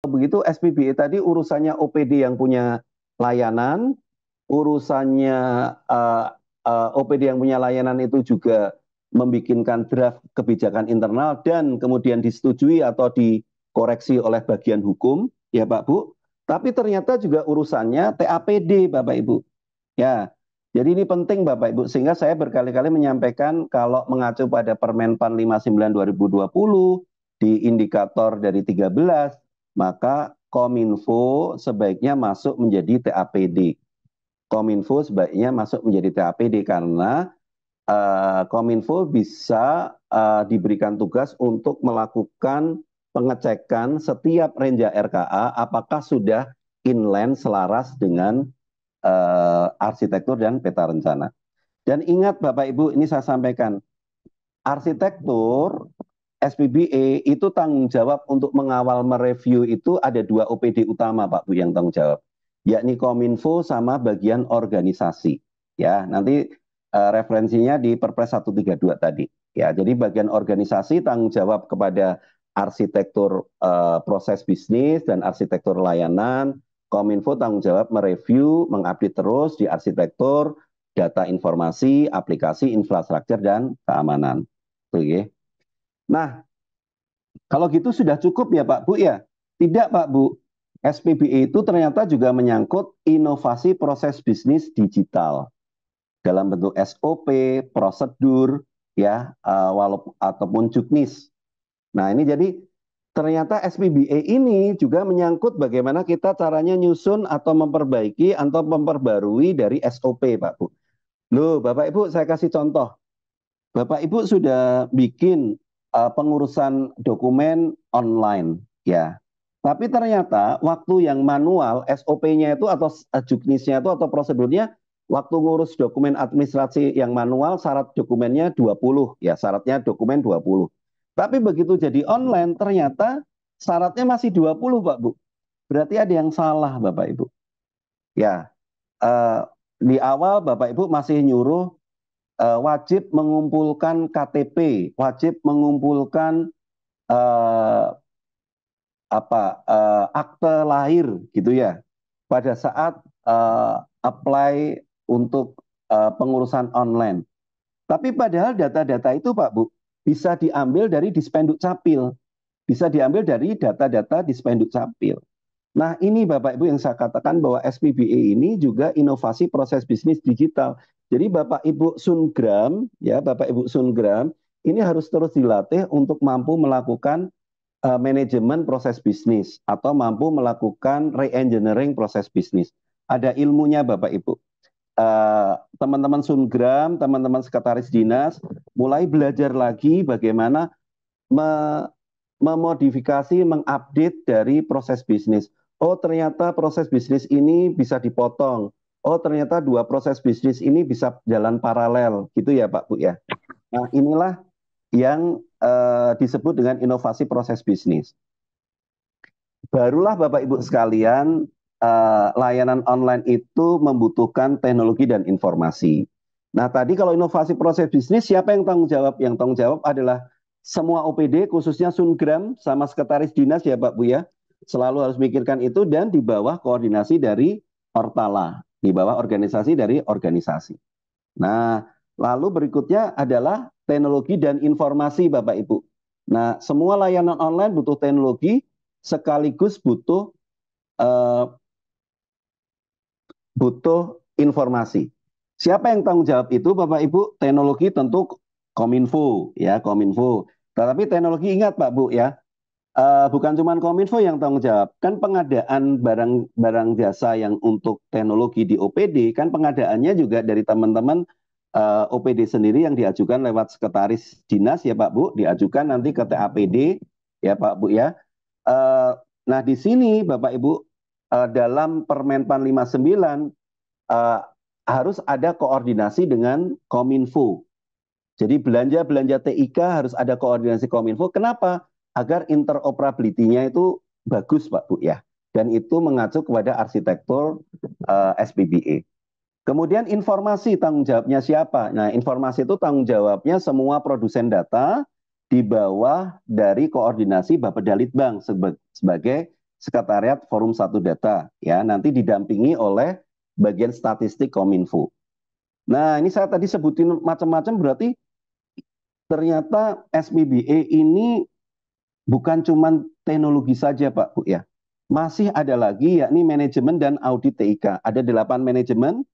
Begitu SPBE tadi urusannya OPD yang punya layanan, urusannya uh, OPD yang punya layanan itu juga membikinkan draft kebijakan internal dan kemudian disetujui atau dikoreksi oleh bagian hukum, ya Pak Bu. Tapi ternyata juga urusannya TAPD, Bapak Ibu. Ya, jadi ini penting Bapak Ibu, sehingga saya berkali-kali menyampaikan kalau mengacu pada Permenpan 59 2020 di indikator dari 13, maka Kominfo sebaiknya masuk menjadi TAPD. Kominfo sebaiknya masuk menjadi TAPD karena Kominfo bisa diberikan tugas untuk melakukan pengecekan setiap renja RKA apakah sudah inline selaras dengan arsitektur dan peta rencana. Dan ingat Bapak Ibu, ini saya sampaikan, arsitektur SPBE itu tanggung jawab untuk mengawal mereview itu ada dua OPD utama Pak Bu yang tanggung jawab, yakni Kominfo sama bagian organisasi. Ya, nanti referensinya di Perpres 132 tadi. Ya, jadi bagian organisasi tanggung jawab kepada arsitektur proses bisnis dan arsitektur layanan. Kominfo tanggung jawab mereview, mengupdate terus di arsitektur, data informasi, aplikasi, infrastruktur, dan keamanan. Tuh, ya. Nah, kalau gitu sudah cukup ya Pak Bu ya? Tidak Pak Bu, SPBE itu ternyata juga menyangkut inovasi proses bisnis digital dalam bentuk SOP, prosedur, ya, walaupun ataupun juknis. Nah ini jadi ternyata SPBE ini juga menyangkut bagaimana kita caranya nyusun atau memperbaiki atau memperbarui dari SOP Pak Bu. Loh Bapak Ibu saya kasih contoh. Bapak Ibu sudah bikin pengurusan dokumen online, ya. Tapi ternyata waktu yang manual SOP-nya itu atau juknisnya itu atau prosedurnya waktu ngurus dokumen administrasi yang manual syarat dokumennya 20, ya syaratnya dokumen 20. Tapi begitu jadi online ternyata syaratnya masih 20, Pak Bu. Berarti ada yang salah Bapak Ibu. Ya, eh, di awal Bapak Ibu masih nyuruh wajib mengumpulkan KTP, wajib mengumpulkan eh, akte lahir gitu ya pada saat apply untuk pengurusan online. Tapi padahal data-data itu Pak Bu bisa diambil dari Dispenduk Capil, bisa diambil dari data-data Dispenduk Capil. Nah, ini Bapak Ibu yang saya katakan bahwa SPBE ini juga inovasi proses bisnis digital. Jadi Bapak Ibu Sungram, ya Bapak Ibu Sungram, ini harus terus dilatih untuk mampu melakukan manajemen proses bisnis atau mampu melakukan re-engineering proses bisnis. Ada ilmunya Bapak Ibu. Teman-teman Sungram, teman-teman sekretaris dinas, mulai belajar lagi bagaimana memodifikasi, mengupdate dari proses bisnis. Oh, ternyata proses bisnis ini bisa dipotong. Oh, ternyata dua proses bisnis ini bisa jalan paralel, gitu ya Pak Bu ya. Nah, inilah yang disebut dengan inovasi proses bisnis. Barulah Bapak Ibu sekalian, layanan online itu membutuhkan teknologi dan informasi. Nah, tadi kalau inovasi proses bisnis, siapa yang tanggung jawab? Yang tanggung jawab adalah semua OPD, khususnya Sungram sama sekretaris dinas ya Pak Bu ya. Selalu harus mikirkan itu dan di bawah koordinasi dari Ortala, di bawah organisasi dari organisasi. Nah, lalu berikutnya adalah teknologi dan informasi Bapak Ibu. Nah, semua layanan online butuh teknologi sekaligus eh, butuh informasi. Siapa yang tanggung jawab itu Bapak Ibu? Teknologi tentu Kominfo ya, Kominfo. Tetapi teknologi ingat Pak Bu ya, bukan cuma Kominfo yang tanggung jawab. Kan pengadaan barang jasa yang untuk teknologi di OPD, kan pengadaannya juga dari teman-teman OPD sendiri yang diajukan lewat sekretaris dinas ya Pak Bu, diajukan nanti ke TAPD ya Pak Bu ya. Eh, nah di sini Bapak Ibu dalam Permenpan 59 eh, harus ada koordinasi dengan Kominfo. Jadi belanja-belanja TIK harus ada koordinasi Kominfo. Kenapa? Agar interoperability-nya itu bagus Pak Bu ya. Dan itu mengacu kepada arsitektur SPBE. Kemudian informasi tanggung jawabnya siapa? Nah, informasi itu tanggung jawabnya semua produsen data di bawah dari koordinasi Bapedalitbang sebagai Sekretariat Forum Satu Data, ya, nanti didampingi oleh bagian statistik Kominfo. Nah, ini saya tadi sebutin macam-macam, berarti ternyata SPBE ini bukan cuma teknologi saja, Pak Bu, ya. Masih ada lagi, yakni manajemen dan audit TIK. Ada 8 manajemen,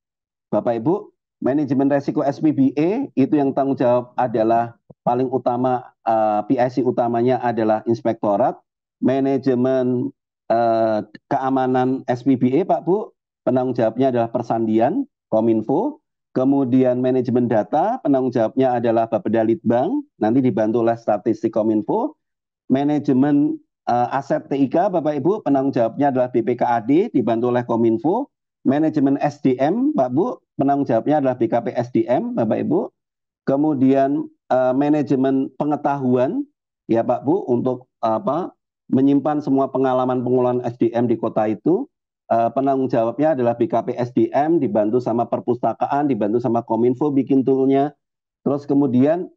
Bapak Ibu. Manajemen resiko SPBE itu yang tanggung jawab adalah paling utama, PIC utamanya adalah inspektorat. Manajemen keamanan SPBE, Pak Bu, penanggung jawabnya adalah Persandian, Kominfo. Kemudian manajemen data, penanggung jawabnya adalah Bapeda Litbang, nanti dibantu oleh statistik Kominfo. Manajemen aset TIK, Bapak Ibu, penanggung jawabnya adalah BPKAD, dibantu oleh Kominfo. Manajemen SDM, Pak Bu, penanggung jawabnya adalah BKP SDM, Bapak Ibu. Kemudian manajemen pengetahuan, ya Pak Bu, untuk menyimpan semua pengalaman pengelolaan SDM di kota itu. Penanggung jawabnya adalah BKP SDM, dibantu sama perpustakaan, dibantu sama Kominfo bikin toolnya. Terus kemudian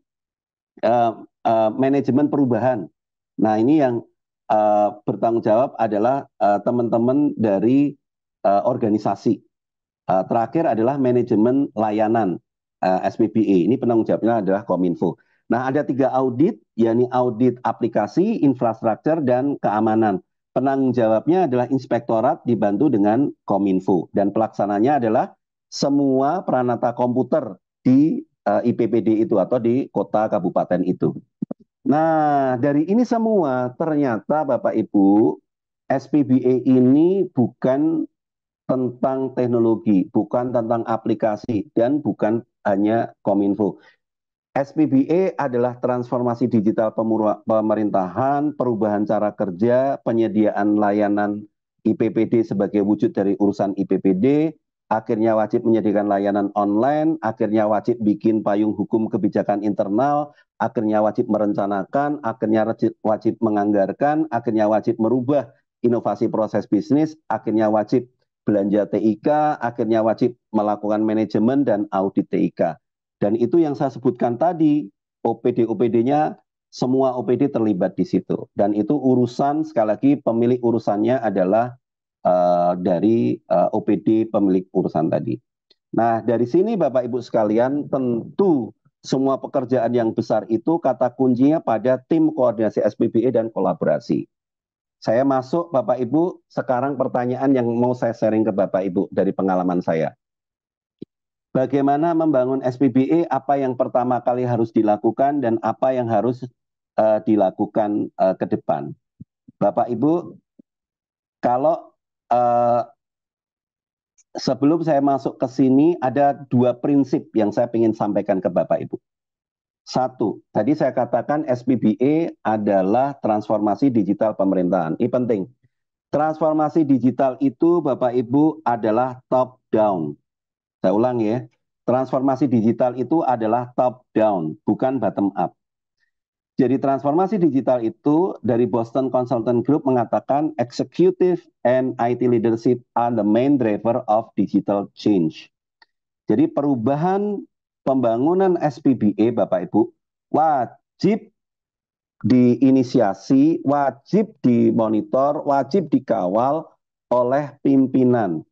manajemen perubahan. Nah, ini yang bertanggung jawab adalah teman-teman dari organisasi. Terakhir adalah manajemen layanan SPBE. Ini penanggung jawabnya adalah Kominfo. Nah, ada 3 audit, yakni audit aplikasi, infrastruktur, dan keamanan. Penanggung jawabnya adalah inspektorat dibantu dengan Kominfo. Dan pelaksananya adalah semua peranata komputer di IPPD itu atau di kota kabupaten itu. Nah, dari ini semua ternyata Bapak Ibu, SPBE ini bukan tentang teknologi, bukan tentang aplikasi, dan bukan hanya Kominfo. SPBE adalah transformasi digital pemerintahan, perubahan cara kerja, penyediaan layanan IPPD sebagai wujud dari urusan IPPD, akhirnya wajib menyediakan layanan online, akhirnya wajib bikin payung hukum kebijakan internal, akhirnya wajib merencanakan, akhirnya wajib menganggarkan, akhirnya wajib merubah inovasi proses bisnis, akhirnya wajib belanja TIK, akhirnya wajib melakukan manajemen dan audit TIK. Dan itu yang saya sebutkan tadi, OPD-OPD-nya, semua OPD terlibat di situ. Dan itu urusan, sekali lagi, pemilik urusannya adalah dari OPD pemilik urusan tadi. Nah, dari sini Bapak Ibu sekalian, tentu semua pekerjaan yang besar itu kata kuncinya pada tim koordinasi SPBE dan kolaborasi. Saya masuk Bapak Ibu, sekarang pertanyaan yang mau saya sharing ke Bapak Ibu dari pengalaman saya. Bagaimana membangun SPBE, apa yang pertama kali harus dilakukan dan apa yang harus dilakukan ke depan. Bapak Ibu, kalau sebelum saya masuk ke sini ada 2 prinsip yang saya ingin sampaikan ke Bapak Ibu. 1, tadi saya katakan SPBE adalah transformasi digital pemerintahan. Ini penting. Transformasi digital itu Bapak Ibu adalah top down. Saya ulang ya. Transformasi digital itu adalah top down, bukan bottom up. Jadi transformasi digital itu dari Boston Consultant Group mengatakan executive and IT leadership are the main driver of digital change. Jadi perubahan pembangunan SPBE Bapak Ibu wajib diinisiasi, wajib dimonitor, wajib dikawal oleh pimpinan.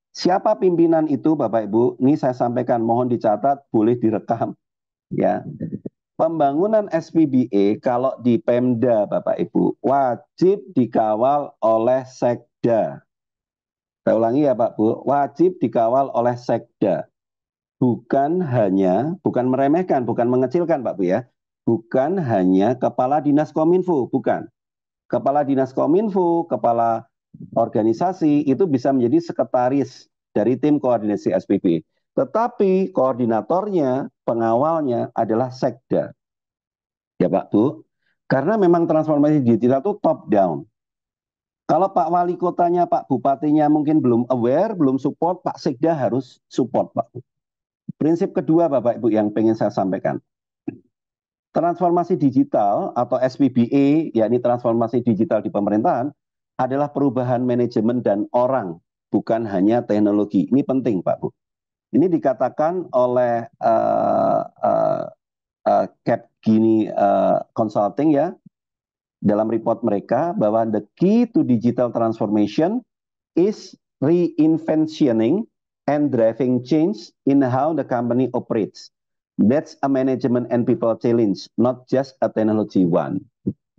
Siapa pimpinan itu Bapak Ibu? Ini saya sampaikan, mohon dicatat, boleh direkam. Ya, pembangunan SPBE kalau di Pemda Bapak Ibu wajib dikawal oleh Sekda. Saya ulangi ya Pak Bu, wajib dikawal oleh Sekda. Bukan hanya, bukan meremehkan, bukan mengecilkan Pak Bu ya. Bukan hanya Kepala Dinas Kominfo, bukan. Kepala Dinas Kominfo, Kepala organisasi itu bisa menjadi sekretaris dari tim koordinasi SPB. Tetapi koordinatornya, pengawalnya adalah Sekda. Ya Pak Bu, karena memang transformasi digital itu top down. Kalau Pak Wali Kotanya, Pak Bupatinya mungkin belum aware, belum support, Pak Sekda harus support Pak Bu. Prinsip kedua Bapak Ibu yang pengen saya sampaikan. Transformasi digital atau SPBE, yakni transformasi digital di pemerintahan, adalah perubahan manajemen dan orang, bukan hanya teknologi. Ini penting Pak Bu. Ini dikatakan oleh Capgemini Consulting ya, dalam report mereka bahwa the key to digital transformation is reinventioning and driving change in how the company operates. That's a management and people challenge, not just a technology one.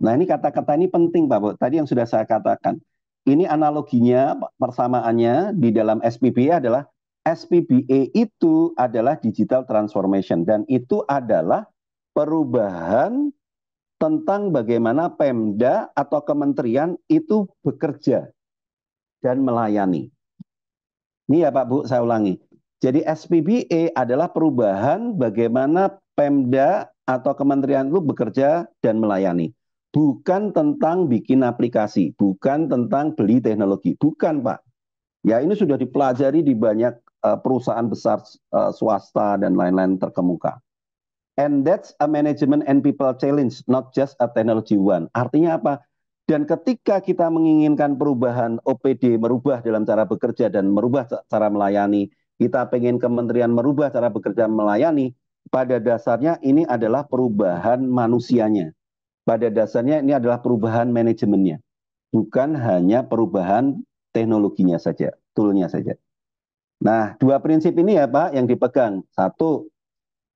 Nah, ini kata-kata ini penting, Pak Bu. Tadi yang sudah saya katakan. Ini analoginya, persamaannya di dalam SPBA adalah SPBA itu adalah digital transformation dan itu adalah perubahan tentang bagaimana Pemda atau kementerian itu bekerja dan melayani. Ini ya Pak Bu, saya ulangi. Jadi SPBA adalah perubahan bagaimana Pemda atau kementerian itu bekerja dan melayani. Bukan tentang bikin aplikasi, bukan tentang beli teknologi, bukan Pak. Ya ini sudah dipelajari di banyak perusahaan besar swasta dan lain-lain terkemuka. And that's a management and people challenge, not just a technology one. Artinya apa? Dan ketika kita menginginkan perubahan OPD, merubah dalam cara bekerja dan merubah cara melayani, kita pengen kementerian merubah cara bekerja melayani, pada dasarnya ini adalah perubahan manusianya. Pada dasarnya ini adalah perubahan manajemennya. Bukan hanya perubahan teknologinya saja, toolnya saja. Nah, dua prinsip ini ya Pak yang dipegang. Satu,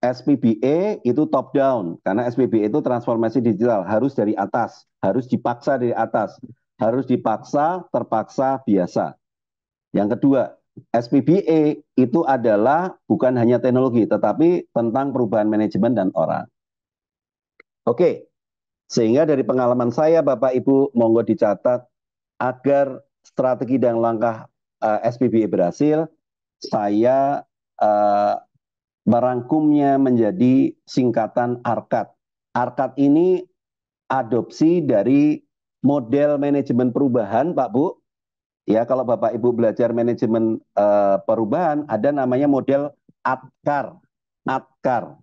SPBA itu top down, karena SPBA itu transformasi digital, harus dari atas, harus dipaksa dari atas, harus dipaksa, terpaksa, biasa. Yang kedua, SPBA itu adalah bukan hanya teknologi, tetapi tentang perubahan manajemen dan orang. Oke, sehingga dari pengalaman saya, Bapak Ibu, monggo dicatat, agar strategi dan langkah SPBA berhasil, saya merangkumnya menjadi singkatan ARKAD. ARKAD ini adopsi dari model manajemen perubahan, Pak Bu. Ya, kalau Bapak Ibu belajar manajemen perubahan, ada namanya model ATKAR. ATKAR.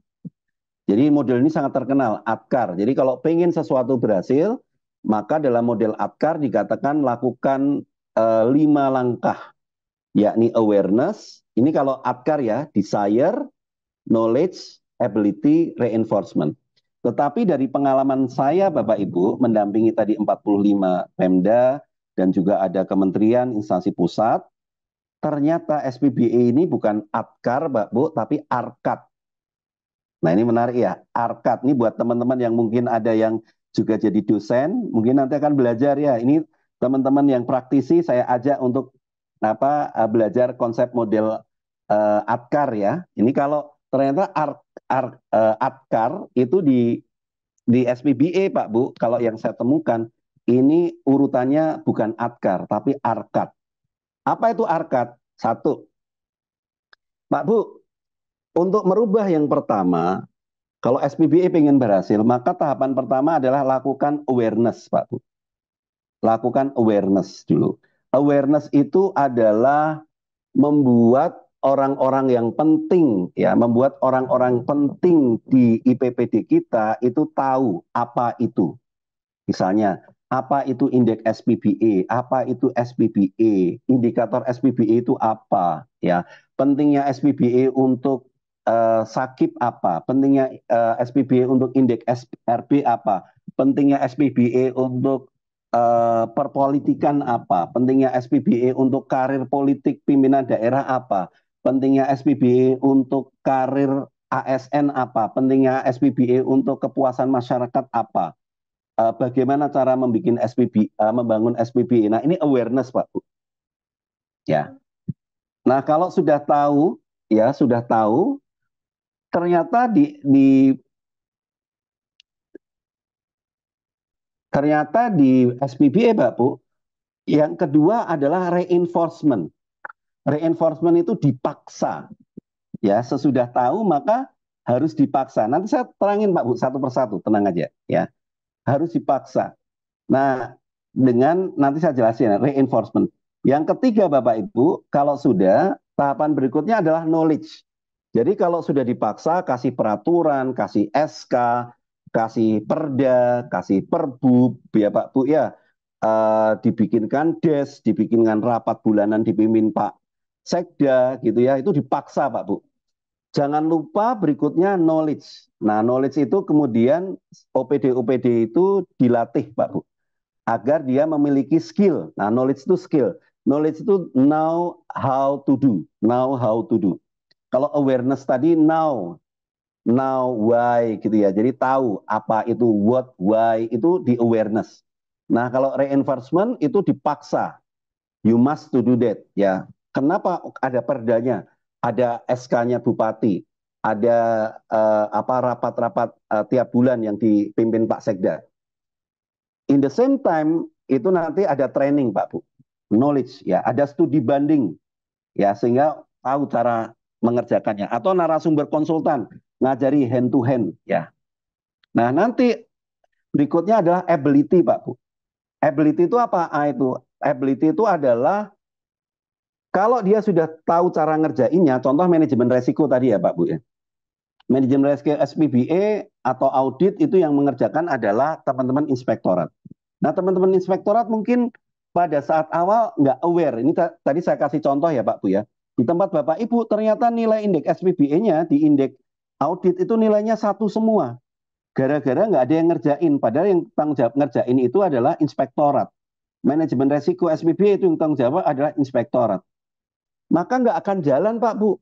Jadi model ini sangat terkenal, ATKAR. Jadi kalau pengen sesuatu berhasil, maka dalam model ATKAR dikatakan lakukan 5 langkah, yakni awareness. Ini kalau ATKAR ya, desire, knowledge, ability, reinforcement. Tetapi dari pengalaman saya Bapak Ibu mendampingi tadi 45 Pemda dan juga ada kementerian, instansi pusat, ternyata SPBA ini bukan ATKAR Mbak Bu, tapi ARKAD. Nah ini menarik ya, ARKAD ini buat teman-teman yang mungkin ada yang juga jadi dosen, mungkin nanti akan belajar ya. Ini teman-teman yang praktisi saya ajak untuk belajar konsep model ATKAR ya. Ini kalau ternyata ATKAR itu di SPBA Pak Bu, kalau yang saya temukan ini urutannya bukan ATKAR tapi ARKAD. Apa itu ARKAD? Satu, Pak Bu, untuk merubah yang pertama, kalau SPBA ingin berhasil, maka tahapan pertama adalah lakukan awareness Pak Bu. Lakukan awareness dulu. Awareness itu adalah membuat orang-orang yang penting ya, membuat orang-orang penting di IPPD kita itu tahu apa itu. Misalnya, apa itu indeks SPBA, apa itu SPBA, indikator SPBA itu apa ya. Pentingnya SPBA untuk sakit apa, pentingnya SPBA untuk indeks SRB apa, pentingnya SPBA untuk perpolitikan apa, pentingnya SPBA untuk karir politik pimpinan daerah apa, pentingnya SPBA untuk karir ASN apa, pentingnya SPBA untuk kepuasan masyarakat apa, bagaimana cara membangun SPBA. Nah ini awareness Pak Bu. Ya. Nah kalau sudah tahu, ya sudah tahu, ternyata di SPBA Pak Bu, yang kedua adalah reinforcement. Reinforcement itu dipaksa. Ya, sesudah tahu maka harus dipaksa. Nanti saya terangin Pak Bu satu persatu, tenang aja ya. Harus dipaksa. Nah, dengan nanti saya jelasin reinforcement. Yang ketiga Bapak Ibu, kalau sudah tahapan berikutnya adalah knowledge. Jadi kalau sudah dipaksa kasih peraturan, kasih SK, kasih perda, kasih perbu, ya Pak Bu ya, dibikinkan des, dibikinkan rapat bulanan dipimpin Pak Sekda gitu ya, itu dipaksa Pak Bu. Jangan lupa berikutnya knowledge. Nah, knowledge itu kemudian OPD-OPD itu dilatih, Pak Bu, agar dia memiliki skill. Nah, knowledge itu skill. Knowledge itu know how to do, know how to do. Kalau awareness tadi now why gitu ya. Jadi tahu apa itu what, why itu di awareness. Nah, kalau reinforcement itu dipaksa. You must to do that ya. Kenapa ada perdanya? Ada SK-nya bupati, ada apa rapat-rapat tiap bulan yang dipimpin Pak Sekda. In the same time itu nanti ada training Pak Bu, knowledge ya, ada studi banding ya sehingga tahu cara mengerjakannya atau narasumber konsultan ngajari hand to hand ya. Nah, nanti berikutnya adalah ability Pak Bu. Ability itu apa? Itu ability itu adalah kalau dia sudah tahu cara ngerjainnya, contoh manajemen resiko tadi ya Pak Bu ya. Manajemen resiko SPBA atau audit itu yang mengerjakan adalah teman-teman inspektorat. Nah, teman-teman inspektorat mungkin pada saat awal nggak aware. Ini tadi saya kasih contoh ya Pak Bu ya. Di tempat Bapak Ibu ternyata nilai indeks SPBA-nya di indeks audit itu nilainya satu semua. Gara-gara nggak ada yang ngerjain. Padahal yang tanggung jawab ngerjain itu adalah inspektorat. Manajemen resiko SPBA itu yang tanggung jawab adalah inspektorat. Maka nggak akan jalan Pak Bu.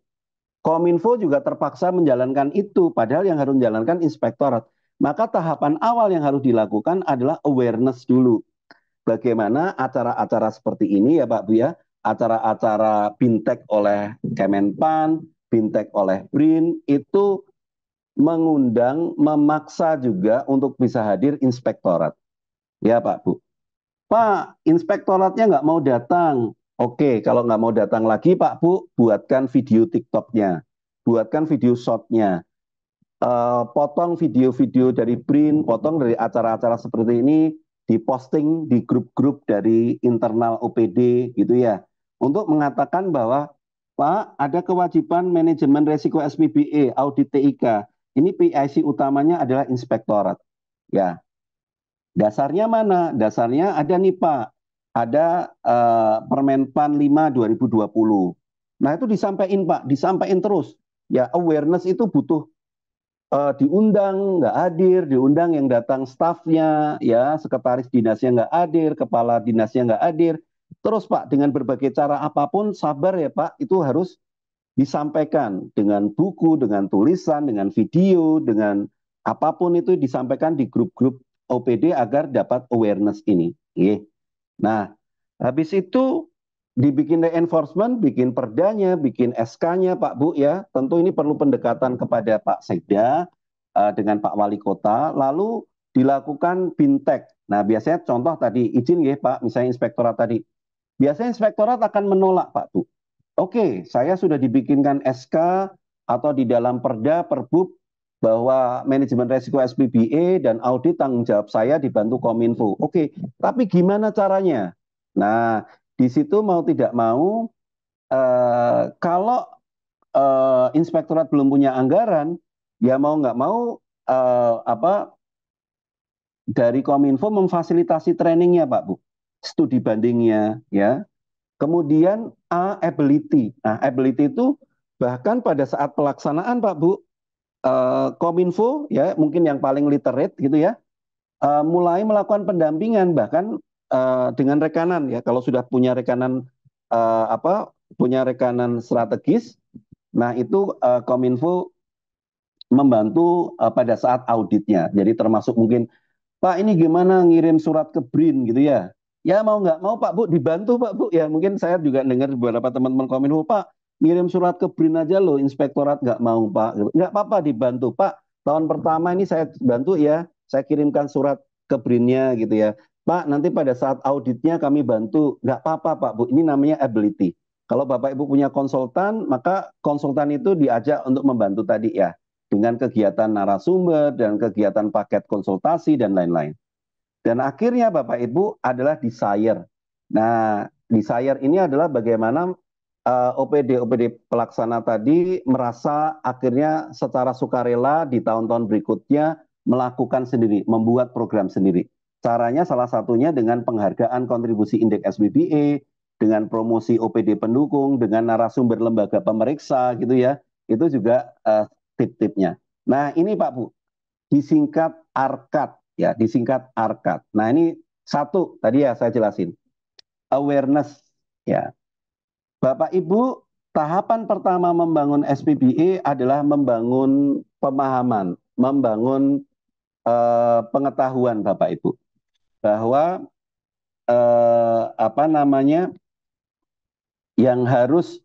Kominfo juga terpaksa menjalankan itu, padahal yang harus menjalankan inspektorat. Maka tahapan awal yang harus dilakukan adalah awareness dulu. Bagaimana acara-acara seperti ini ya Pak Bu ya, acara-acara bintek oleh Kemenpan, bintek oleh BRIN, itu mengundang, memaksa juga untuk bisa hadir inspektorat. Ya Pak Bu. Pak, inspektoratnya nggak mau datang. Oke, kalau nggak mau datang lagi, Pak Bu, buatkan video TikToknya, buatkan video shortnya, potong video-video dari BRIN, potong dari acara-acara seperti ini, diposting di grup-grup dari internal OPD, gitu ya, untuk mengatakan bahwa Pak, ada kewajiban manajemen resiko SPBA, audit TIK. Ini PIC utamanya adalah inspektorat. Ya, dasarnya mana? Dasarnya ada nih Pak, ada Permenpan 5 2020. Nah itu disampaikan Pak, disampaikan terus. Ya awareness itu butuh diundang nggak hadir, diundang yang datang stafnya, ya sekretaris dinasnya nggak hadir, kepala dinasnya nggak hadir. Terus Pak dengan berbagai cara apapun sabar ya Pak, itu harus disampaikan dengan buku, dengan tulisan, dengan video, dengan apapun itu disampaikan di grup-grup OPD agar dapat awareness ini. Nah, habis itu dibikin reinforcement, bikin perdanya, bikin SK-nya Pak Bu ya. Tentu ini perlu pendekatan kepada Pak Sekda dengan Pak Wali Kota, lalu dilakukan bintek. Nah, biasanya contoh tadi izin ya Pak, misalnya inspektorat tadi. Biasanya inspektorat akan menolak Pak Bu. Oke, saya sudah dibikinkan SK atau di dalam perda, perbub bahwa manajemen resiko SPBA dan audit tanggung jawab saya dibantu Kominfo. Oke, tapi gimana caranya? Nah, di situ mau tidak mau, kalau inspektorat belum punya anggaran, ya mau nggak mau apa dari Kominfo memfasilitasi trainingnya, Pak Bu, studi bandingnya, ya. Kemudian ability. Nah, ability itu bahkan pada saat pelaksanaan, Pak Bu, Kominfo ya mungkin yang paling literate gitu ya, mulai melakukan pendampingan bahkan dengan rekanan ya. Kalau sudah punya rekanan punya rekanan strategis, nah itu Kominfo membantu pada saat auditnya. Jadi termasuk mungkin Pak ini gimana ngirim surat ke BRIN gitu ya. Ya mau nggak mau Pak Bu dibantu Pak Bu ya. Mungkin saya juga dengar beberapa teman-teman Kominfo Pak ngirim surat ke BRIN aja loh inspektorat nggak mau Pak. Nggak apa-apa dibantu Pak. Tahun pertama ini saya bantu ya. Saya kirimkan surat ke BRIN-nya gitu ya. Pak nanti pada saat auditnya kami bantu. Nggak apa-apa Pak Bu. Ini namanya ability. Kalau Bapak Ibu punya konsultan maka konsultan itu diajak untuk membantu tadi ya dengan kegiatan narasumber dan kegiatan paket konsultasi dan lain-lain. Dan akhirnya Bapak Ibu adalah desire. Nah, desire ini adalah bagaimana OPD-OPD pelaksana tadi merasa akhirnya secara sukarela di tahun-tahun berikutnya melakukan sendiri, membuat program sendiri. Caranya salah satunya dengan penghargaan kontribusi indeks SBBA, dengan promosi OPD pendukung, dengan narasumber lembaga pemeriksa gitu ya. Itu juga tip-tipnya. Nah, ini Pak Bu, disingkat ARKAD ya, disingkat ARKAD. Nah, ini satu tadi ya saya jelasin, awareness ya. Bapak Ibu, tahapan pertama membangun SPBE adalah membangun pemahaman, membangun pengetahuan Bapak Ibu bahwa apa namanya yang harus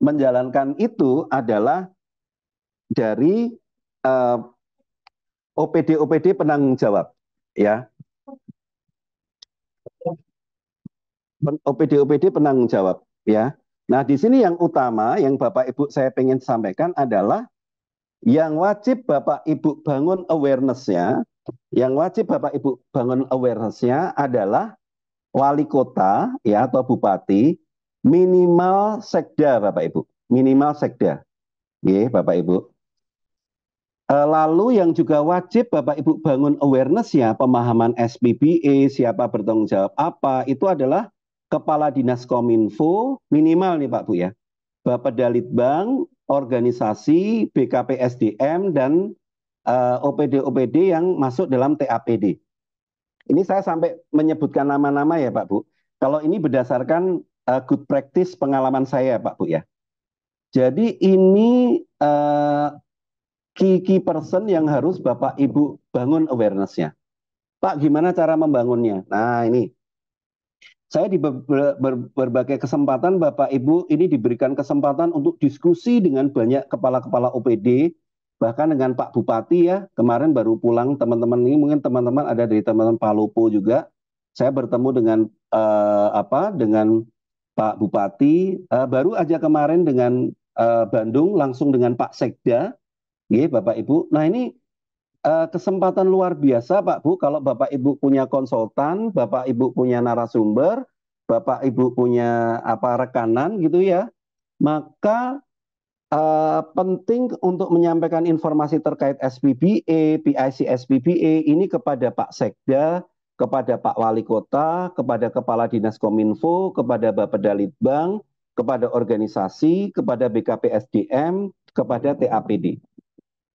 menjalankan itu adalah dari eh, OPD penanggung jawab ya. OPD penanggung jawab ya. Nah, di sini yang utama yang Bapak Ibu saya pengen sampaikan adalah yang wajib Bapak Ibu bangun awareness-nya, yang wajib Bapak Ibu bangun awareness-nya adalah wali kota ya atau bupati, minimal sekda Bapak Ibu, minimal sekda. Oke, Bapak Ibu. Lalu yang juga wajib Bapak Ibu bangun awareness-nya, pemahaman SPBE, siapa bertanggung jawab apa, itu adalah Kepala Dinas Kominfo, minimal nih Pak Bu ya, Bapeda Litbang, organisasi, BKPSDM, dan OPD-OPD yang masuk dalam TAPD. Ini saya sampai menyebutkan nama-nama ya Pak Bu. Kalau ini berdasarkan good practice pengalaman saya Pak Bu ya. Jadi ini key person yang harus Bapak Ibu bangun awareness-nya. Pak, gimana cara membangunnya? Nah, ini saya di berbagai kesempatan Bapak Ibu ini diberikan kesempatan untuk diskusi dengan banyak kepala-kepala OPD, bahkan dengan Pak Bupati ya. Kemarin baru pulang teman-teman ini, mungkin teman-teman ada dari teman-teman Palopo juga. Saya bertemu dengan dengan Pak Bupati, baru aja kemarin dengan Bandung langsung dengan Pak Sekda, ya, Bapak Ibu. Nah, ini kesempatan luar biasa Pak Bu, kalau Bapak Ibu punya konsultan, Bapak Ibu punya narasumber, Bapak Ibu punya apa rekanan gitu ya, maka penting untuk menyampaikan informasi terkait SPBE, PIC SPBE ini kepada Pak Sekda, kepada Pak Wali Kota, kepada Kepala Dinas Kominfo, kepada Bapeda Litbang, kepada organisasi, kepada BKPSDM, kepada TAPD.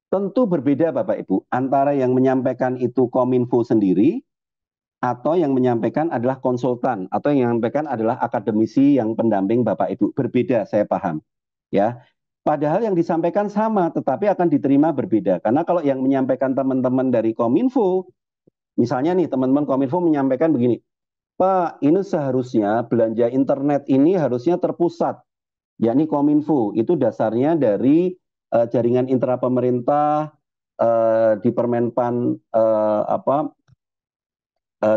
Tentu berbeda Bapak Ibu, antara yang menyampaikan itu Kominfo sendiri, atau yang menyampaikan adalah konsultan, atau yang menyampaikan adalah akademisi yang pendamping Bapak Ibu. Berbeda, saya paham. Ya, padahal yang disampaikan sama, tetapi akan diterima berbeda. Karena kalau yang menyampaikan teman-teman dari Kominfo, misalnya nih teman-teman Kominfo menyampaikan begini, Pak, ini seharusnya belanja internet ini harusnya terpusat, yakni Kominfo. Itu dasarnya dari jaringan intra pemerintah di Permenpan 59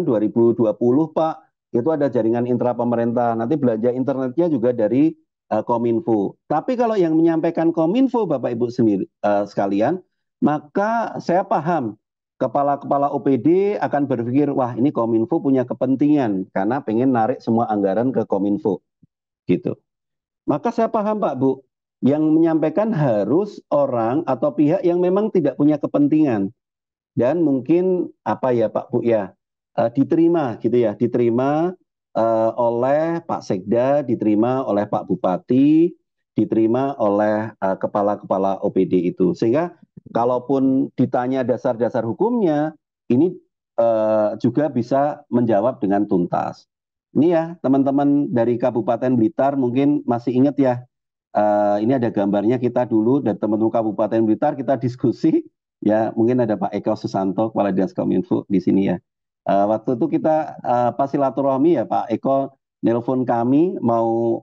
2020 Pak, itu ada jaringan intra pemerintah. Nanti belanja internetnya juga dari Kominfo. Tapi kalau yang menyampaikan Kominfo Bapak Ibu sendiri sekalian, maka saya paham kepala-kepala OPD akan berpikir, wah ini Kominfo punya kepentingan karena pengen narik semua anggaran ke Kominfo gitu. Maka saya paham Pak Bu, yang menyampaikan harus orang atau pihak yang memang tidak punya kepentingan dan mungkin apa ya Pak Bu ya, diterima gitu ya, diterima oleh Pak Sekda, diterima oleh Pak Bupati, diterima oleh kepala-kepala OPD itu. Sehingga kalaupun ditanya dasar-dasar hukumnya, ini juga bisa menjawab dengan tuntas. Ini ya teman-teman dari Kabupaten Blitar mungkin masih ingat ya, ini ada gambarnya kita dulu dan teman-teman Kabupaten Blitar kita diskusi ya, mungkin ada Pak Eko Susanto Kepala Dinas Kominfo di sini ya. Waktu itu kita pas silaturahmi ya Pak Eko nelpon kami mau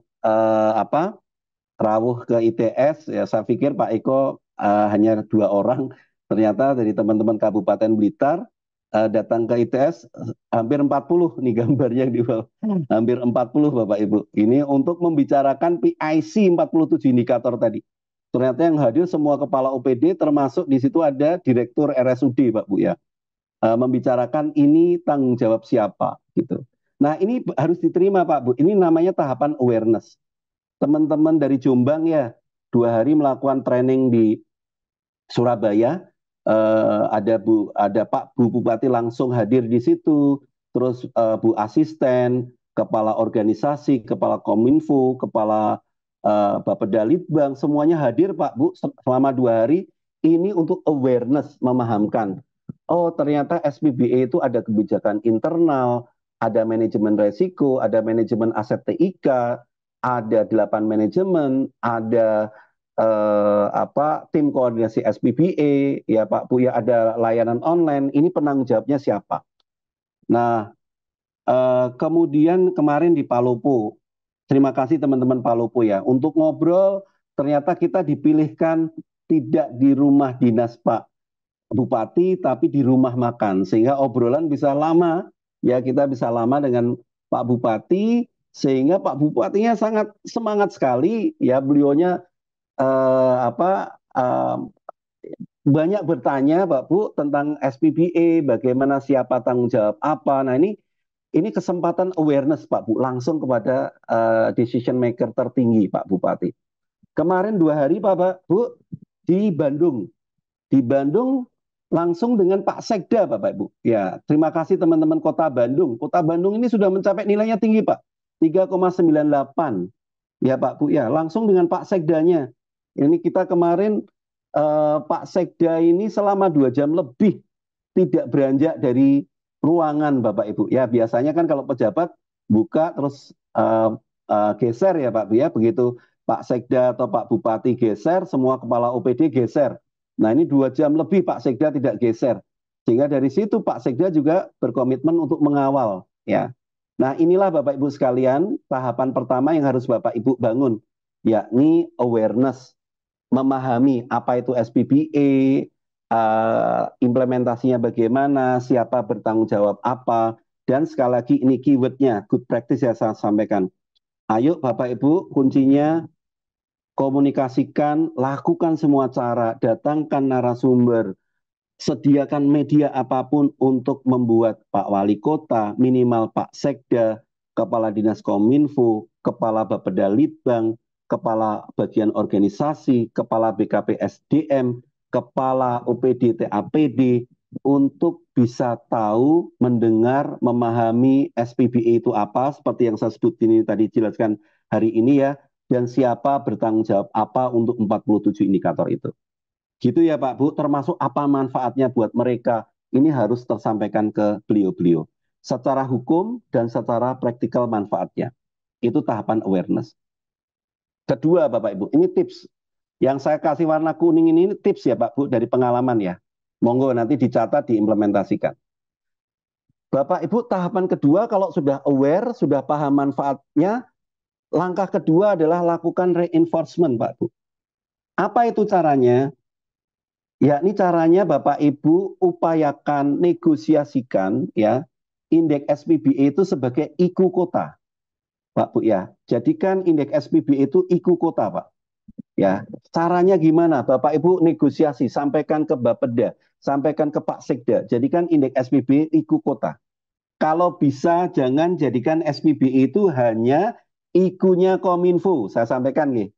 rawuh ke ITS ya, saya pikir Pak Eko hanya 2 orang, ternyata dari teman-teman Kabupaten Blitar datang ke ITS hampir 40 nih gambarnya di bawah. Hampir 40 Bapak Ibu. Ini untuk membicarakan PIC 47 indikator tadi. Ternyata yang hadir semua kepala OPD, termasuk di situ ada Direktur RSUD Pak Bu ya. Membicarakan ini tanggung jawab siapa gitu. Nah, ini harus diterima Pak Bu. Ini namanya tahapan awareness. Teman-teman dari Jombang ya, 2 hari melakukan training di Surabaya, ada Pak Bu Bupati langsung hadir di situ, terus Bu Asisten, kepala organisasi, kepala Kominfo, kepala Bapeda Litbang, semuanya hadir Pak Bu selama 2 hari ini untuk awareness, memahamkan. Oh ternyata SPBE itu ada kebijakan internal, ada manajemen resiko, ada manajemen aset TIK, ada 8 manajemen, ada tim koordinasi SPBE, ya Pak Bu ya ada layanan online. Ini penanggung jawabnya siapa? Nah, kemudian kemarin di Palopo, terima kasih teman-teman Palopo ya, untuk ngobrol ternyata kita dipilihkan tidak di rumah dinas Pak Bupati, tapi di rumah makan, sehingga obrolan bisa lama, ya kita bisa lama dengan Pak Bupati, sehingga Pak Bupatinya sangat semangat sekali, ya beliaunya banyak bertanya Pak Bu tentang SPBA, bagaimana siapa tanggung jawab apa. Nah ini kesempatan awareness Pak Bu, langsung kepada decision maker tertinggi Pak Bupati. Kemarin 2 hari Pak Bu di Bandung, langsung dengan Pak Sekda Bapak Ibu. Ya, terima kasih teman-teman Kota Bandung. Kota Bandung ini sudah mencapai nilainya tinggi Pak, 3,98. Ya Pak Bu, ya langsung dengan Pak Sekdanya. Ini kita kemarin Pak Sekda ini selama 2 jam lebih tidak beranjak dari ruangan Bapak Ibu. Ya biasanya kan kalau pejabat buka terus geser ya Pak Bu ya. Begitu Pak Sekda atau Pak Bupati geser, semua kepala OPD geser. Nah ini 2 jam lebih Pak Sekda tidak geser. Sehingga dari situ Pak Sekda juga berkomitmen untuk mengawal. Ya. Nah inilah Bapak Ibu sekalian tahapan pertama yang harus Bapak Ibu bangun. Yakni awareness, memahami apa itu SPBA, implementasinya bagaimana, siapa bertanggung jawab apa, dan sekali lagi ini keywordnya, good practice ya saya sampaikan. Ayo Bapak Ibu, kuncinya komunikasikan, lakukan semua cara, datangkan narasumber, sediakan media apapun untuk membuat Pak Wali Kota, minimal Pak Sekda, Kepala Dinas Kominfo, Kepala Bapeda Litbang, Kepala Bagian Organisasi, Kepala BKP SDM, Kepala OPD TAPD, untuk bisa tahu, mendengar, memahami SPBE itu apa, seperti yang saya sebut ini tadi jelaskan hari ini ya, dan siapa bertanggung jawab apa untuk 47 indikator itu. Gitu ya Pak Bu, termasuk apa manfaatnya buat mereka, ini harus tersampaikan ke beliau-beliau. Secara hukum dan secara praktikal manfaatnya. Itu tahapan awareness. Kedua Bapak Ibu, ini tips. Yang saya kasih warna kuning ini tips ya Pak Bu, dari pengalaman ya. Monggo nanti dicatat, diimplementasikan. Bapak Ibu, tahapan kedua kalau sudah aware, sudah paham manfaatnya, langkah kedua adalah lakukan reinforcement Pak Bu. Apa itu caranya? Yakni caranya Bapak Ibu upayakan negosiasikan ya indeks SPBE itu sebagai IKU kota, Pak Bu ya. Jadikan indeks SPBE itu IKU kota, Pak. Ya, caranya gimana? Bapak Ibu negosiasi, sampaikan ke Bapeda, sampaikan ke Pak Sekda, jadikan indeks SPBE IKU kota. Kalau bisa jangan jadikan SPBE itu hanya IKU-nya Kominfo, saya sampaikan nih.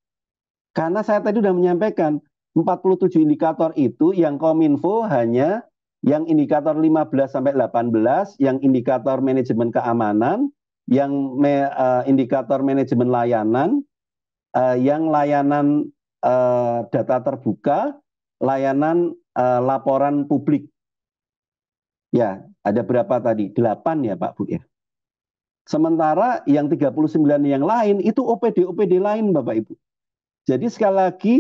Karena saya tadi sudah menyampaikan 47 indikator itu yang Kominfo hanya yang indikator 15 sampai 18, yang indikator manajemen keamanan, yang indikator manajemen layanan, yang layanan data terbuka, layanan laporan publik. Ya, ada berapa tadi? 8 ya Pak Bu ya. Sementara yang 39 yang lain itu OPD-OPD lain Bapak Ibu. Jadi sekali lagi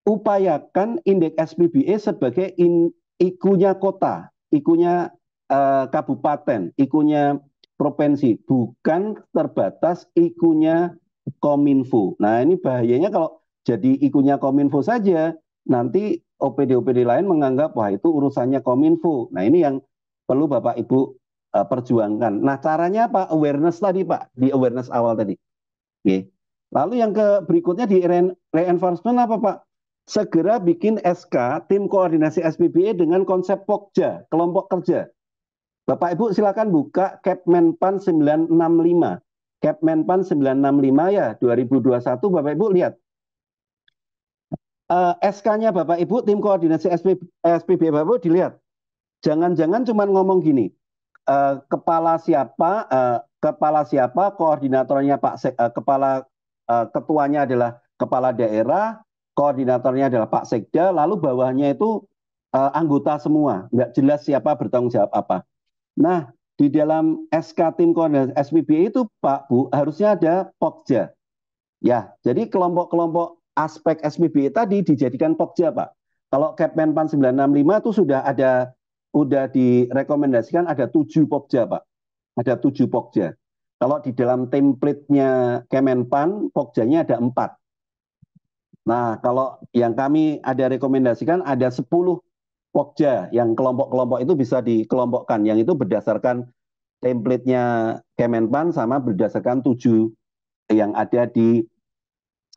upayakan indeks SPBE sebagai ikunya kota, ikunya kabupaten, ikunya provinsi, bukan terbatas ikunya Kominfo. Nah ini bahayanya kalau jadi ikunya Kominfo saja, nanti OPD-OPD lain menganggap wah itu urusannya Kominfo. Nah ini yang perlu Bapak Ibu perjuangkan. Nah caranya apa? Awareness tadi Pak, di awareness awal tadi. Oke. Lalu yang berikutnya di reinforcement apa Pak? Segera bikin SK, tim koordinasi SPBE dengan konsep Pokja, kelompok kerja. Bapak Ibu silakan buka Kepmenpan 965. Kepmenpan 965 ya, 2021 Bapak Ibu lihat. SK-nya Bapak Ibu, tim koordinasi SPBE Bapak Ibu dilihat. Jangan-jangan cuma ngomong gini, kepala siapa, koordinatornya Pak kepala ketuanya adalah kepala daerah, koordinatornya adalah Pak Sekda, lalu bawahnya itu anggota semua, nggak jelas siapa bertanggung jawab apa. Nah, di dalam SK Tim Koordinasi SPBE itu Pak Bu harusnya ada Pokja. Ya, jadi kelompok-kelompok aspek SPBE tadi dijadikan Pokja, Pak. Kalau Kepmenpan 965 itu sudah direkomendasikan ada 7 Pokja, Pak. Ada 7 Pokja. Kalau di dalam template-nya Kemenpan, Pokjanya ada 4. Nah, kalau yang kami ada rekomendasikan ada 10 Pokja yang kelompok-kelompok itu bisa dikelompokkan. Yang itu berdasarkan template-nya Kemenpan sama berdasarkan 7 yang ada di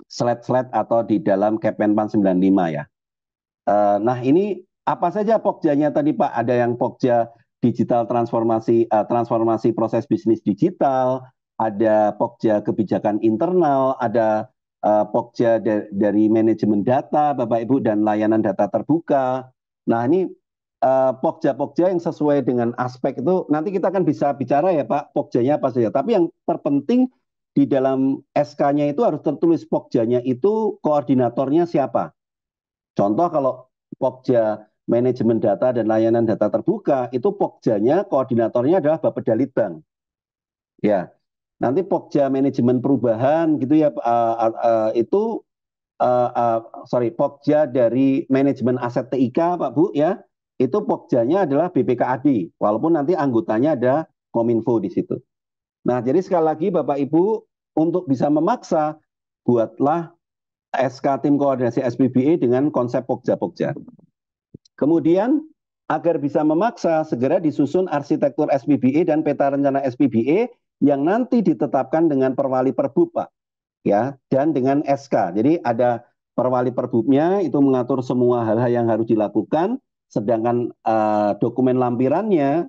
slide-slide atau di dalam Kemenpan 95 ya. Nah ini apa saja Pokjanya tadi Pak? Ada yang Pokja digital transformasi proses bisnis digital, ada Pokja kebijakan internal, ada Pokja dari manajemen data Bapak Ibu dan layanan data terbuka. Nah ini Pokja-Pokja yang sesuai dengan aspek itu nanti kita akan bisa bicara ya Pak Pokjanya apa saja. Tapi yang terpenting di dalam SK-nya itu harus tertulis Pokjanya itu koordinatornya siapa. Contoh kalau Pokja manajemen data dan layanan data terbuka, itu Pokjanya koordinatornya adalah Bapeda Litbang. Ya, nanti Pokja manajemen perubahan gitu ya, itu Pokja dari manajemen aset TIK Pak Bu ya, itu Pokjanya adalah BPKAD, walaupun nanti anggotanya ada Kominfo di situ. Nah, jadi sekali lagi Bapak Ibu untuk bisa memaksa buatlah SK Tim Koordinasi SPBE dengan konsep Pokja-Pokja. Kemudian agar bisa memaksa segera disusun arsitektur SPBE dan peta rencana SPBE yang nanti ditetapkan dengan Perwali Perbub Pak ya dan dengan SK. Jadi ada Perwali Perbubnya itu mengatur semua hal-hal yang harus dilakukan, sedangkan dokumen lampirannya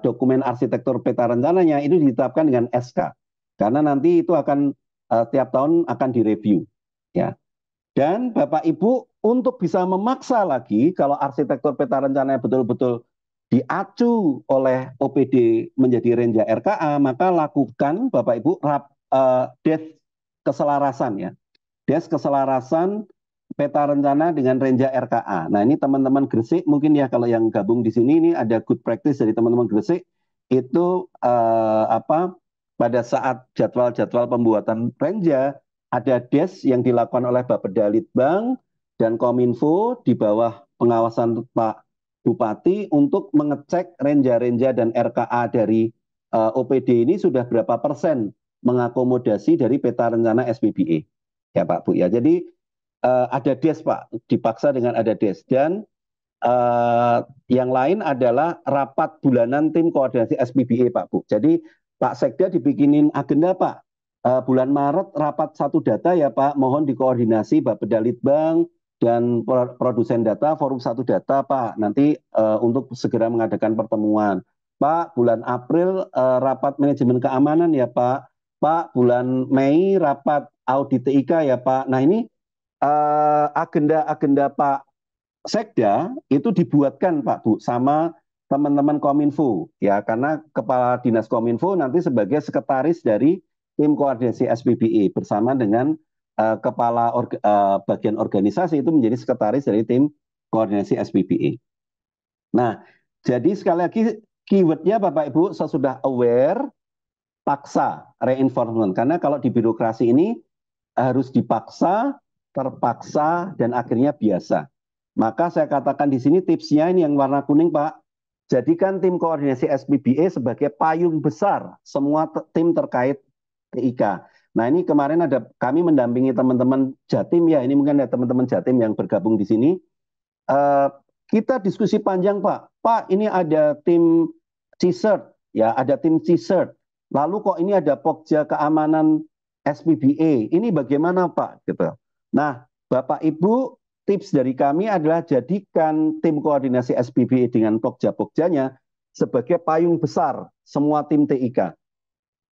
dokumen arsitektur peta rencananya itu ditetapkan dengan SK. Karena nanti itu akan tiap tahun akan direview ya. Dan Bapak Ibu untuk bisa memaksa lagi kalau arsitektur peta rencananya betul-betul diacu oleh OPD menjadi Renja RKA, maka lakukan Bapak Ibu des keselarasan ya. Des keselarasan peta rencana dengan Renja RKA. Nah, ini teman-teman Gresik mungkin ya kalau yang gabung di sini ini ada good practice dari teman-teman Gresik itu pada saat jadwal-jadwal pembuatan Renja ada des yang dilakukan oleh Bapeda Litbang dan Kominfo di bawah pengawasan Pak Bupati untuk mengecek renja-renja dan RKA dari OPD ini sudah berapa persen mengakomodasi dari peta rencana SPBE. Ya Pak Bu ya. Jadi ada des Pak, dipaksa dengan ada des. Dan yang lain adalah rapat bulanan tim koordinasi SPBE Pak Bu. Jadi Pak Sekda dibikinin agenda Pak. Bulan Maret rapat satu data ya Pak, mohon dikoordinasi Bapeda Litbang dan produsen data forum satu data Pak. Nanti untuk segera mengadakan pertemuan. Pak, bulan April rapat manajemen keamanan ya Pak. Pak, bulan Mei rapat audit TIK ya Pak. Nah ini agenda-agenda Pak Sekda itu dibuatkan Pak Bu sama teman-teman Kominfo ya karena kepala dinas Kominfo nanti sebagai sekretaris dari tim koordinasi SPBE bersama dengan kepala bagian organisasi itu menjadi sekretaris dari tim koordinasi SPBE. Nah, jadi sekali lagi keywordnya Bapak Ibu sesudah aware paksa reinforcement karena kalau di birokrasi ini harus dipaksa, terpaksa dan akhirnya biasa. Maka saya katakan di sini tipsnya ini yang warna kuning Pak. Jadikan tim koordinasi SPBE sebagai payung besar semua tim terkait TIK. Nah ini kemarin kami mendampingi teman-teman Jatim ya, ini mungkin ada teman-teman Jatim yang bergabung di sini. Kita diskusi panjang Pak. Pak ini ada tim CSIRT, ya ada tim CSIRT. Lalu kok ini ada Pokja keamanan SPBE. Ini bagaimana Pak? Gitu. Nah Bapak Ibu tips dari kami adalah jadikan tim koordinasi SPBE dengan Pokja-Pokjanya sebagai payung besar semua tim TIK.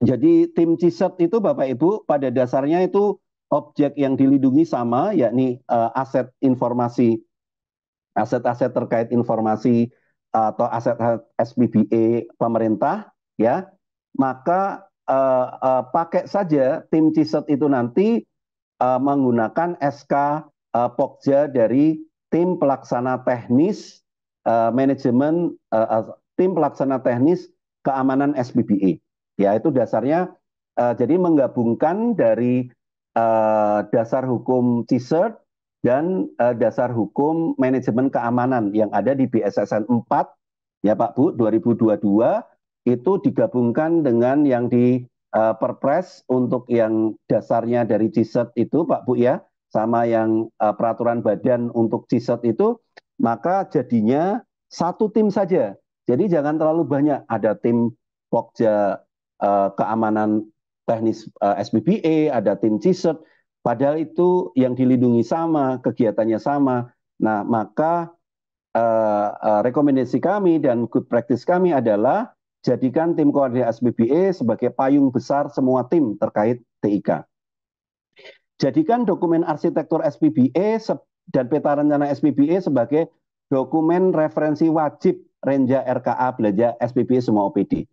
Jadi tim CSIRT itu Bapak Ibu pada dasarnya itu objek yang dilindungi sama yakni aset informasi aset-aset terkait informasi atau aset SPBE pemerintah ya maka pakai saja tim CISET itu nanti menggunakan SK Pokja dari tim pelaksana teknis manajemen tim pelaksana teknis keamanan SPBA. Ya, itu dasarnya jadi menggabungkan dari dasar hukum CISET dan dasar hukum manajemen keamanan yang ada di BSSN 4 ya Pak Bu 2022 itu digabungkan dengan yang di Perpres untuk yang dasarnya dari CISET itu Pak Bu ya, sama yang peraturan badan untuk CISET itu, maka jadinya satu tim saja. Jadi jangan terlalu banyak, ada tim Pokja keamanan teknis SPBA, ada tim CISET, padahal itu yang dilindungi sama, kegiatannya sama. Nah, maka rekomendasi kami dan good practice kami adalah jadikan tim koordinasi SPBA sebagai payung besar semua tim terkait TIK. Jadikan dokumen arsitektur SPBA dan peta rencana SPBA sebagai dokumen referensi wajib Renja RKA belanja SPBA semua OPD.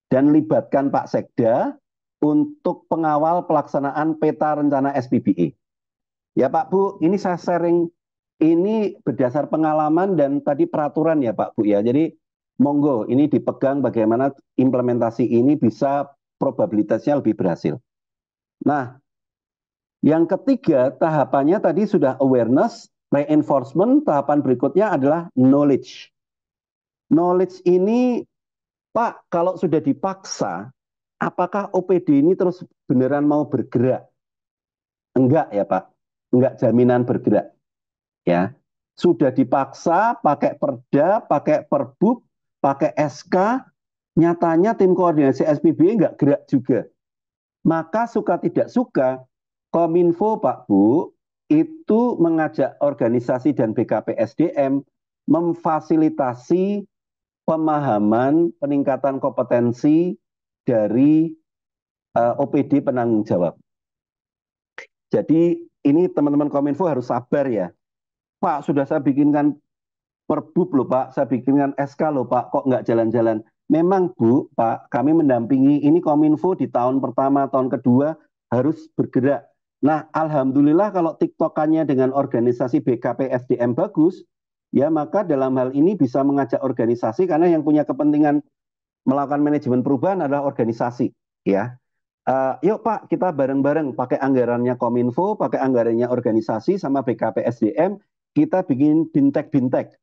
Dan libatkan Pak Sekda untuk pengawal pelaksanaan peta rencana SPBA. Ya Pak Bu, ini saya sharing ini berdasar pengalaman dan tadi peraturan ya Pak Bu ya. Jadi monggo ini dipegang bagaimana implementasi ini bisa probabilitasnya lebih berhasil. Nah, yang ketiga tahapannya tadi sudah awareness, reinforcement, tahapan berikutnya adalah knowledge. Knowledge ini Pak, kalau sudah dipaksa, apakah OPD ini terus beneran mau bergerak? Enggak ya Pak, enggak jaminan bergerak. Ya, sudah dipaksa pakai perda, pakai perbub, pakai SK, nyatanya tim koordinasi SPBA enggak gerak juga. Maka suka tidak suka, Kominfo Pak Bu, itu mengajak organisasi dan BKP SDM memfasilitasi pemahaman peningkatan kompetensi dari OPD penanggung jawab. Jadi ini teman-teman Kominfo harus sabar ya. Pak, sudah saya bikinkan perbub loh Pak, saya bikinkan SK loh Pak, kok nggak jalan-jalan. Memang Bu, Pak, kami mendampingi ini Kominfo di tahun pertama, tahun kedua harus bergerak. Nah, Alhamdulillah kalau TikTokannya dengan organisasi BKP SDM bagus, ya maka dalam hal ini bisa mengajak organisasi karena yang punya kepentingan melakukan manajemen perubahan adalah organisasi, ya. Yuk Pak, kita bareng-bareng pakai anggarannya Kominfo, pakai anggarannya organisasi sama BKP SDM, kita bikin bintek-bintek,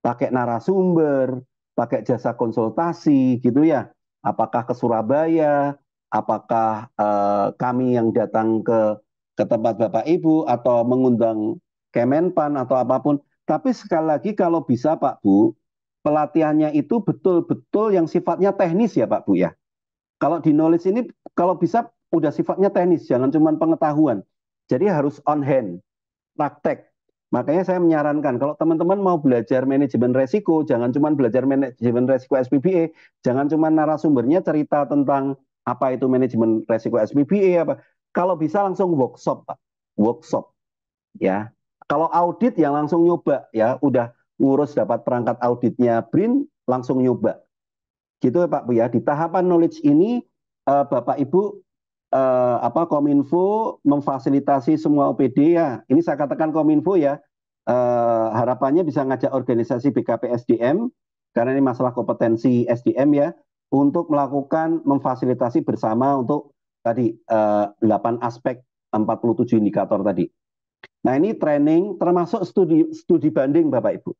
pakai narasumber, pakai jasa konsultasi gitu ya. Apakah ke Surabaya, apakah kami yang datang ke tempat Bapak Ibu atau mengundang Kemenpan atau apapun. Tapi sekali lagi kalau bisa Pak Bu, pelatihannya itu betul-betul yang sifatnya teknis ya Pak Bu ya. Kalau di knowledge ini kalau bisa udah sifatnya teknis, jangan cuma pengetahuan. Jadi harus on hand, praktek. Makanya saya menyarankan kalau teman-teman mau belajar manajemen resiko, jangan cuma belajar manajemen resiko SPBA, jangan cuma narasumbernya cerita tentang apa itu manajemen resiko SPBA apa. Kalau bisa langsung workshop, Pak. Workshop ya. Kalau audit yang langsung nyoba ya, udah ngurus dapat perangkat auditnya BRIN, langsung nyoba. Gitu ya Pak Bu ya. Di tahapan knowledge ini Bapak Ibu Kominfo memfasilitasi semua OPD ya. Ini saya katakan Kominfo ya. Harapannya bisa ngajak organisasi BKP SDM karena ini masalah kompetensi SDM ya untuk melakukan memfasilitasi bersama untuk tadi 8 aspek 47 indikator tadi. Nah, ini training termasuk studi banding Bapak Ibu.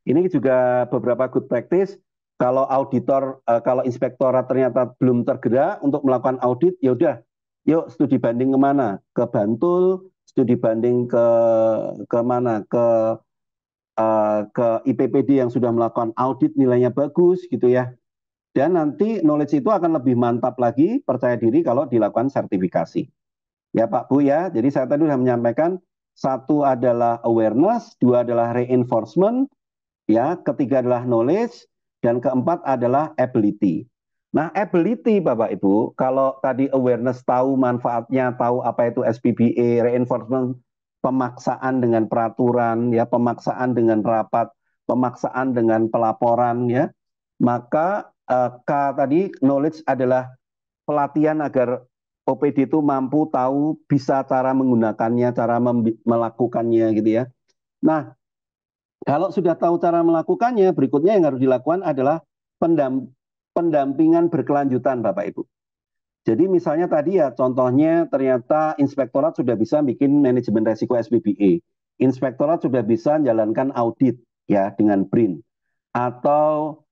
Ini juga beberapa good practice. Kalau auditor, kalau inspektorat ternyata belum tergerak untuk melakukan audit, ya udah, yuk studi banding kemana? Ke Bantul, studi banding ke mana? Ke IPPD yang sudah melakukan audit nilainya bagus gitu ya. Dan nanti knowledge itu akan lebih mantap lagi, percaya diri kalau dilakukan sertifikasi. Ya Pak Bu ya, jadi saya tadi sudah menyampaikan, satu adalah awareness, dua adalah reinforcement, ya, ketiga adalah knowledge, dan keempat adalah ability. Nah, ability Bapak Ibu, kalau tadi awareness tahu manfaatnya, tahu apa itu SPBA, reinforcement, pemaksaan dengan peraturan, ya, pemaksaan dengan rapat, pemaksaan dengan pelaporan, ya, maka K tadi knowledge adalah pelatihan agar OPD itu mampu tahu bisa cara menggunakannya, cara melakukannya gitu ya. Nah, kalau sudah tahu cara melakukannya, berikutnya yang harus dilakukan adalah pendampingan berkelanjutan, Bapak Ibu. Jadi misalnya tadi ya contohnya ternyata inspektorat sudah bisa bikin manajemen resiko SPBE. Inspektorat sudah bisa menjalankan audit ya dengan BRIN. Atau